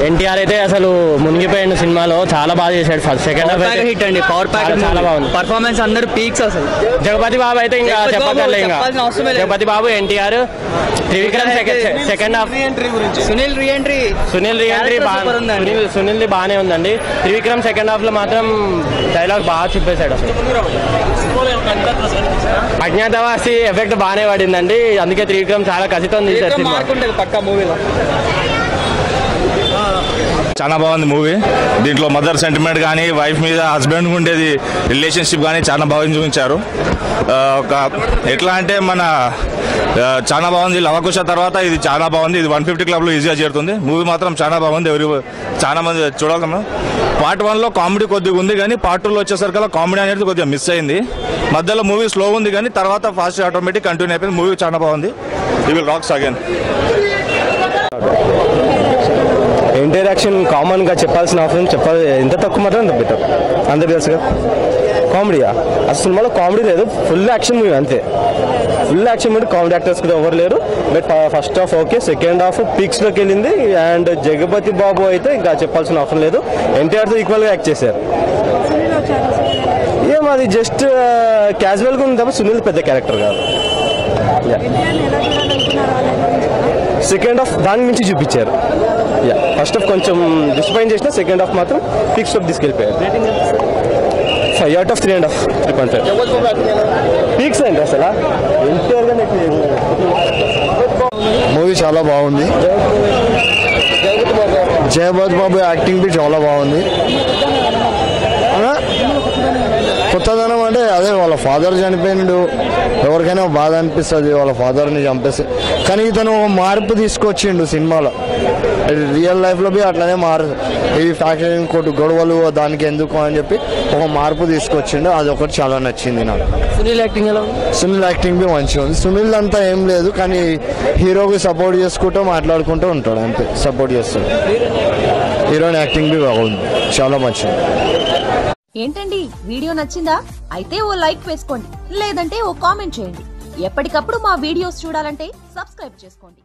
ఎన్టీఆర్ అయితే అసలు మునిగిపోయిన సినిమాలో చాలా బాగా చేశాడు. ఫస్ట్ సెకండ్ హాఫ్ హిట్ అండి. పవర్ ప్యాక్ చాలా బాగుంది. పర్ఫార్మెన్స్ అందరూ పీక్స్. అసలు జగపతి బాబు అయితే ఇంకా చెప్పక్కర్లే. ఇంకా Jagapathi Babu, NTR, Trivikram second half. Sunil reentry Sunil బాగానే ఉందండి. త్రివిక్రమ్ సెకండ్ హాఫ్ లో మాత్రం డైలాగ్ బాగా చెప్పేశాడు. అసలు అజ్ఞాతవాసి ఎఫెక్ట్ బాగానే పడిందండి. అందుకే త్రివిక్రమ్ చాలా కసితో తీశారు సినిమా. పక్కా మూవీలో చాలా బాగుంది మూవీ. దీంట్లో మదర్ సెంటిమెంట్ కానీ, వైఫ్ మీద హస్బెండ్ ఉండేది రిలేషన్షిప్ కానీ చాలా బాగా చూపించారు. ఒక ఎట్లా అంటే మన చాలా బాగుంది. లవకుశ తర్వాత ఇది చాలా బాగుంది. ఇది 150 క్లబ్లో ఈజీగా చేరుతుంది. మూవీ మాత్రం చాలా బాగుంది. చాలా మంది చూడాలి. పార్ట్ 1లో కామెడీ కొద్దిగా ఉంది, కానీ పార్ట్ 2లో వచ్చేసరికి కామెడీ అనేది కొద్దిగా మిస్ అయింది. మధ్యలో మూవీ స్లో ఉంది, కానీ తర్వాత ఫాస్ట్ ఆటోమేటిక్ కంటిన్యూ అయిపోయింది. మూవీ చాలా బాగుంది. ఈ will rocks again. NTR action common గా చెప్పాల్సిన అవసరం చెప్పాలి. ఎంత తక్కువ మాత్రం అంత బెటర్. అందరు తెలుసుగా. కామెడీయా? అసలు సినిమాలో కామెడీ లేదు. ఫుల్ యాక్షన్ మూవీ అంతే. Full action movie. Comedy actors కూడా ఎవరు లేరు. But first half okay, second half peaks లోకి వెళ్ళింది. అండ్ జగపతి బాబు అయితే ఇంకా చెప్పాల్సిన అవసరం లేదు. ఎన్టీఆర్ తో ఈక్వల్ గా యాక్ట్ చేశారు. ఏం అది జస్ట్ క్యాజువల్ గా ఉంది తప్ప సునీల్ పెద్ద క్యారెక్టర్ కాదు. సెకండ్ హాఫ్ దాని నుంచి చూపించారు. ఫస్ట్ హాఫ్ కొంచెం డిసప్పాయింట్ చేసిన, సెకండ్ హాఫ్ మాత్రం ఫిక్స్ లోకి తీసుకెళ్ళిపోయారు. 5 out of 3.5, 3.5 పీక్స్ అండి. అసలు మూవీ చాలా బాగుంది. జగపతి బాబు యాక్టింగ్ బి చాలా బాగుంది. కొత్తదనం అంటే అదే, వాళ్ళ ఫాదర్ చనిపోయిండు. ఎవరికైనా బాధ అనిపిస్తుంది వాళ్ళ ఫాదర్ని చంపేసి. కానీ ఇతను మార్పు తీసుకొచ్చిండు సినిమాలో. రియల్ లైఫ్లో బి అట్లనే ఈ ఫ్యాక్టరీ ఇంకోటి గొడవలు దానికి ఎందుకు అని చెప్పి ఒక మార్పు తీసుకొచ్చిండు. అది ఒకటి చాలా నచ్చింది నాకు. సునీల్ యాక్టింగ్ బి మంచిగా ఉంది. సునీల్ అంతా ఏం లేదు, కానీ హీరోకి సపోర్ట్ చేసుకుంటూ మాట్లాడుకుంటూ ఉంటాడు అంతే. సపోర్ట్ చేస్తాడు. హీరోయిన్ యాక్టింగ్ బి బాగుంది. చాలా మంచిది. ఏంటండి, వీడియో నచ్చిందా? అయితే ఓ లైక్ వేసుకోండి, లేదంటే ఓ కామెంట్ చేయండి. ఎప్పటికప్పుడు మా వీడియోస్ చూడాలంటే సబ్స్క్రైబ్ చేసుకోండి.